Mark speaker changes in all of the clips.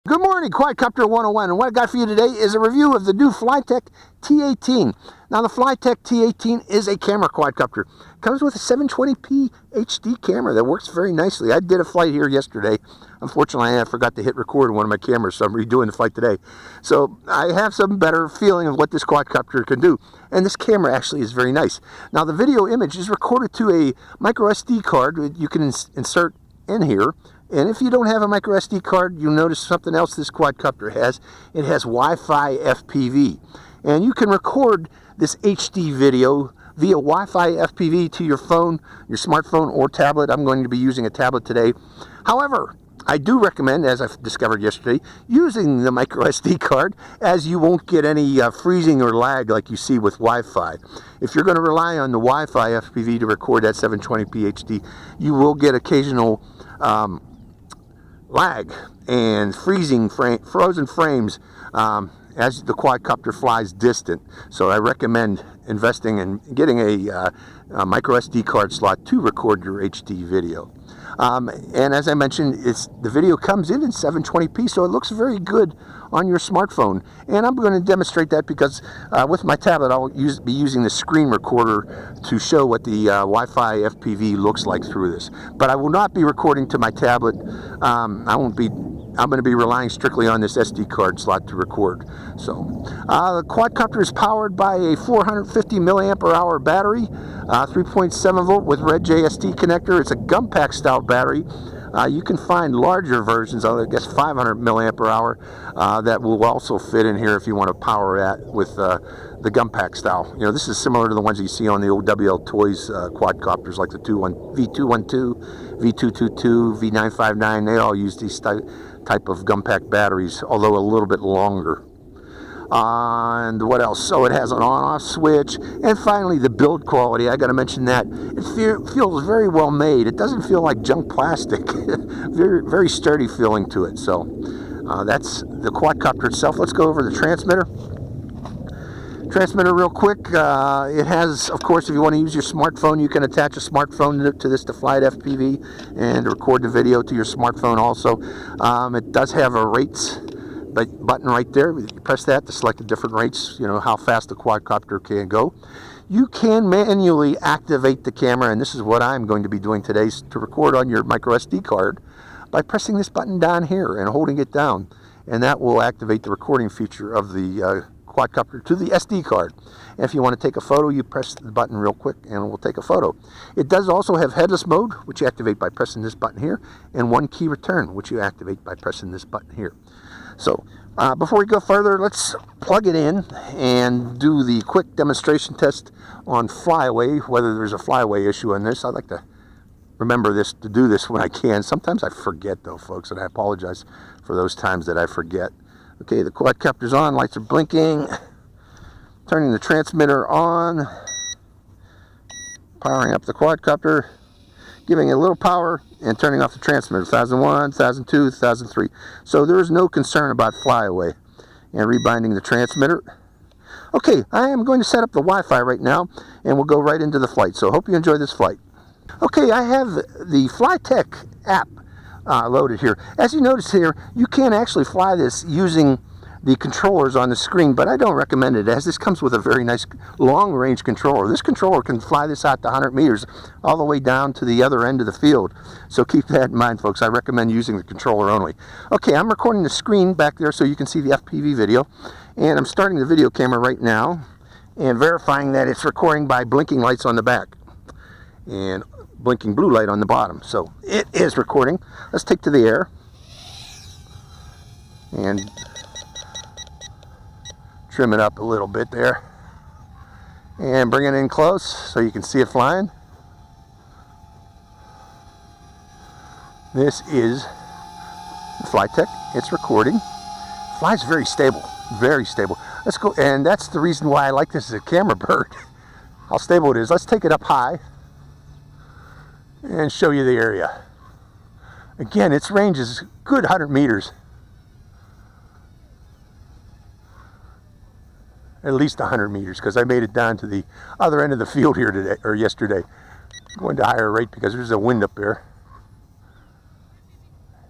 Speaker 1: Good morning, Quadcopter 101, and what I got for you today is a review of the new Flytec T18. Now, the Flytec T18 is a camera quadcopter. It comes with a 720p HD camera that works very nicely. I did a flight here yesterday. Unfortunately, I forgot to hit record on one of my cameras, so I'm redoing the flight today. So I have some better feeling of what this quadcopter can do, and this camera actually is very nice. Now, the video image is recorded to a micro SD card that you can insert in here. And if you don't have a micro SD card, you'll notice something else this quadcopter has. It has Wi-Fi FPV. And you can record this HD video via Wi-Fi FPV to your phone, your smartphone or tablet. I'm going to be using a tablet today. However, I do recommend, as I discovered yesterday, using the micro SD card, as you won't get any freezing or lag like you see with Wi-Fi. If you're going to rely on the Wi-Fi FPV to record that 720p HD, you will get occasional lag and frozen frames as the quadcopter flies distant. So I recommend investing in getting a micro SD card slot to record your HD video. And as I mentioned, the video comes in 720p, so it looks very good on your smartphone. And I'm going to demonstrate that because with my tablet, I'll be using the screen recorder to show what the Wi-Fi FPV looks like through this. But I will not be recording to my tablet. I'm going to be relying strictly on this SD card slot to record. So the quadcopter is powered by a 450 milliamp hour battery, 3.7 volt with red JST connector. It's a gum pack style battery. You can find larger versions, I guess 500 milliamp hour, that will also fit in here if you want to power that with the gum pack style. You know, this is similar to the ones you see on the old WL Toys quadcopters, like the V212, V222, V959. They all use these type of gum pack batteries, although a little bit longer. And what else? So it has an on-off switch. And finally, the build quality. I got to mention that it feels very well made. It doesn't feel like junk plastic. Very, very sturdy feeling to it. So that's the quadcopter itself. Let's go over the transmitter. Transmitter real quick. It has, of course, if you want to use your smartphone, you can attach a smartphone to this to fly FPV and record the video to your smartphone also. It does have a rates button right there. You press that to select the different rates, you know, how fast the quadcopter can go. You can manually activate the camera, and this is what I'm going to be doing today, to record on your micro SD card by pressing this button down here and holding it down, and that will activate the recording feature of the quadcopter to the SD card. And if you want to take a photo, you press the button real quick and it will take a photo. It does also have headless mode, which you activate by pressing this button here, and one key return, which you activate by pressing this button here. So before we go further, let's plug it in and do the quick demonstration test on flyaway, whether there's a flyaway issue on this. I'd like to remember to do this when I can. Sometimes I forget though, folks, and I apologize for those times that I forget. Okay, the quadcopter's on, lights are blinking, turning the transmitter on, powering up the quadcopter, giving it a little power, and turning off the transmitter, 1001, 1002, 1003. So there is no concern about flyaway. And rebinding the transmitter. Okay, I am going to set up the Wi-Fi right now, and we'll go right into the flight. So hope you enjoy this flight. Okay, I have the Flytec app loaded here. As you notice here, you can actually fly this using the controllers on the screen, but I don't recommend it, as this comes with a very nice long-range controller. This controller can fly this out to 100 meters all the way down to the other end of the field. So keep that in mind, folks. I recommend using the controller only. Okay, I'm recording the screen back there so you can see the FPV video, and I'm starting the video camera right now and verifying that it's recording by blinking lights on the back and blinking blue light on the bottom. So it is recording. Let's take to the air and trim it up a little bit there and bring it in close so you can see it flying. This is the Flytec. It's recording. Flies very stable, very stable. Let's go, and that's the reason why I like this as a camera bird. How stable it is. Let's take it up high and show you the area. Again, its range is good 100 meters. At least 100 meters, because I made it down to the other end of the field here today, or yesterday. Going to a higher rate because there's a wind up there.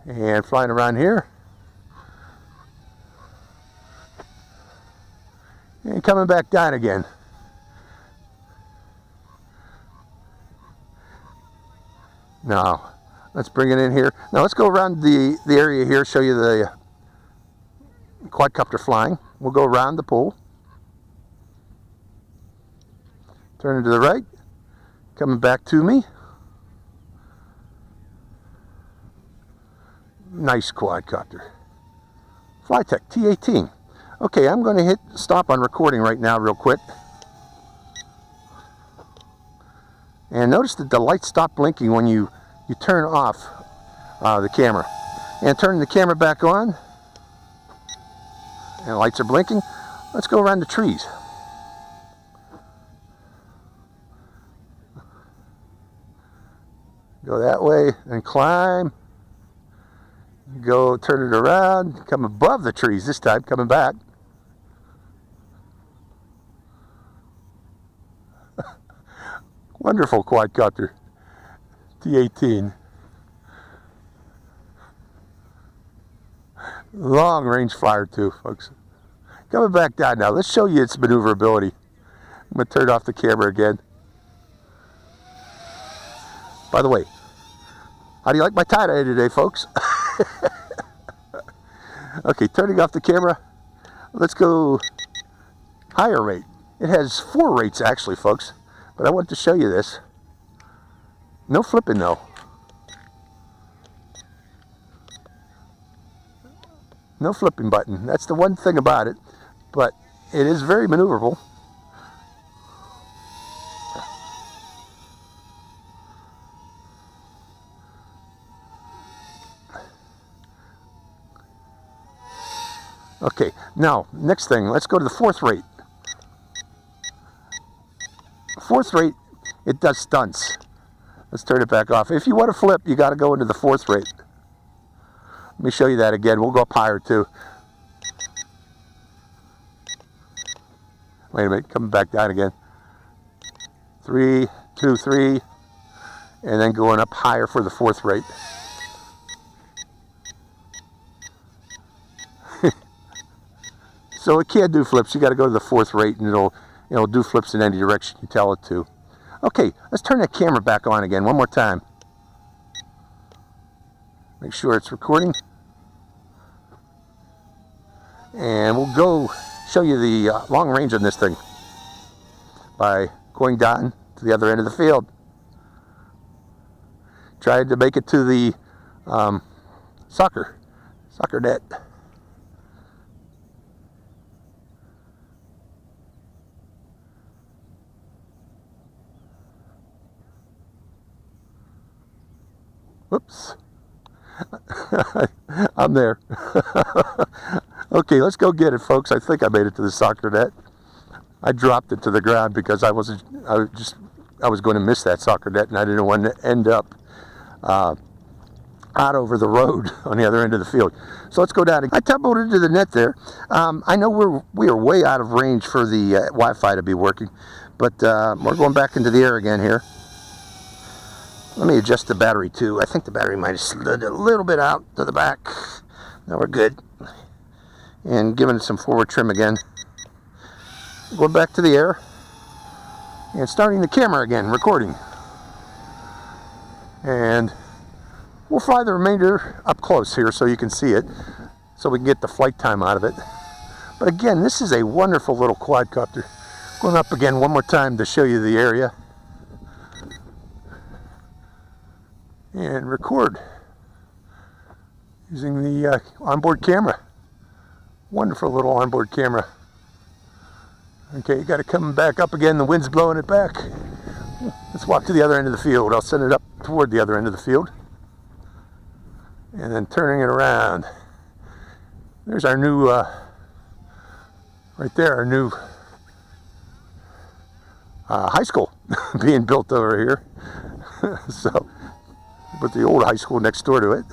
Speaker 1: And flying around here. And coming back down again. Now, let's bring it in here. Now let's go around the area here, show you the quadcopter flying. We'll go around the pool. Turn it to the right. Coming back to me. Nice quadcopter. Flytec T18. Okay, I'm going to hit stop on recording right now real quick. And notice that the lights stop blinking when you turn off the camera. And turning the camera back on. And the lights are blinking. Let's go around the trees. Go that way and climb. Go turn it around. Come above the trees this time, coming back. Wonderful quadcopter. T18. Long range flyer too, folks. Coming back down now. Let's show you its maneuverability. I'm going to turn off the camera again. By the way, how do you like my tie-dye today, folks? Okay, turning off the camera. Let's go higher rate. It has 4 rates actually, folks. But I want to show you this. No flipping though. No flipping button. That's the one thing about it. But it is very maneuverable. Okay, now, next thing, let's go to the 4th rate. 4th rate, it does stunts. Let's turn it back off. If you want to flip, you got to go into the 4th rate. Let me show you that again. We'll go up higher too. Wait a minute, coming back down again. 3, 2, 3, and then going up higher for the 4th rate. So it can't do flips. You got to go to the 4th rate, and it'll do flips in any direction you tell it to. Okay, let's turn that camera back on again one more time. Make sure it's recording. And we'll go show you the long range on this thing by going down to the other end of the field. Tried to make it to the soccer net. Whoops. I'm there. Okay, let's go get it, folks. I think I made it to the soccer net. I dropped it to the ground because I was going to miss that soccer net, and I didn't want to end up out over the road on the other end of the field. So let's go down. I tumbled into the net there. I know we are way out of range for the Wi-Fi to be working, but we're going back into the air again here. Let me adjust the battery too. I think the battery might have slid a little bit out to the back. Now we're good. And giving it some forward trim again. Going back to the air. And starting the camera again, recording. And we'll fly the remainder up close here so you can see it. So we can get the flight time out of it. But again, this is a wonderful little quadcopter. Going up again one more time to show you the area. And record using the onboard camera. Wonderful little onboard camera. Okay, you got it coming back up again. The wind's blowing it back. Let's walk to the other end of the field. I'll send it up toward the other end of the field. And then turning it around. There's our new, right there, our new high school being built over here. So, with the old high school next door to it.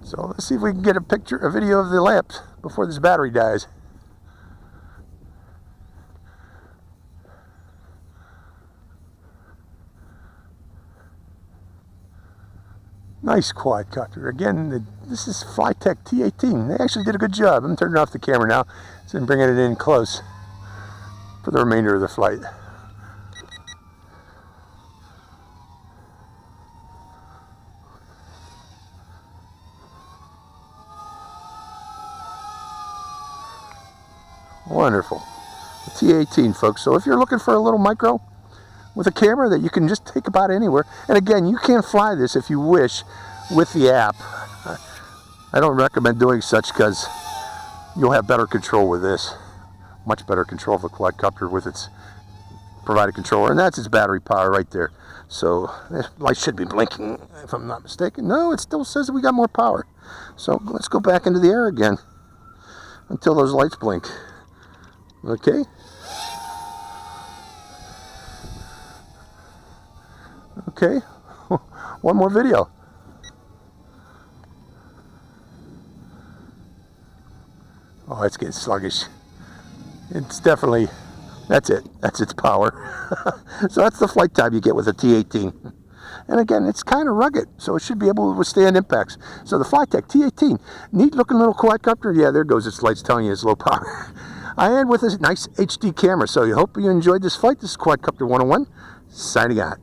Speaker 1: So let's see if we can get a video of the lamps before this battery dies. Nice quadcopter. Again, this is Flytec T18. They actually did a good job. I'm turning off the camera now, so I'm bringing it in close for the remainder of the flight. Wonderful. The T18, folks. So if you're looking for a little micro with a camera that you can just take about anywhere, and again, you can fly this if you wish with the app. I don't recommend doing such because you'll have better control with this. Much better control of a quadcopter with its provided controller, and that's its battery power right there. So the light should be blinking if I'm not mistaken. No, it still says that we got more power. So let's go back into the air again until those lights blink. Okay. Okay. One more video. Oh, it's getting sluggish. It's definitely, that's it. That's its power. So that's the flight time you get with a T18. And again, it's kind of rugged, so it should be able to withstand impacts. So the Flytec T18, neat looking little quadcopter. Yeah, there goes its lights telling you it's low power. I end with a nice HD camera, so I hope you enjoyed this flight. This is Quadcopter 101, signing out.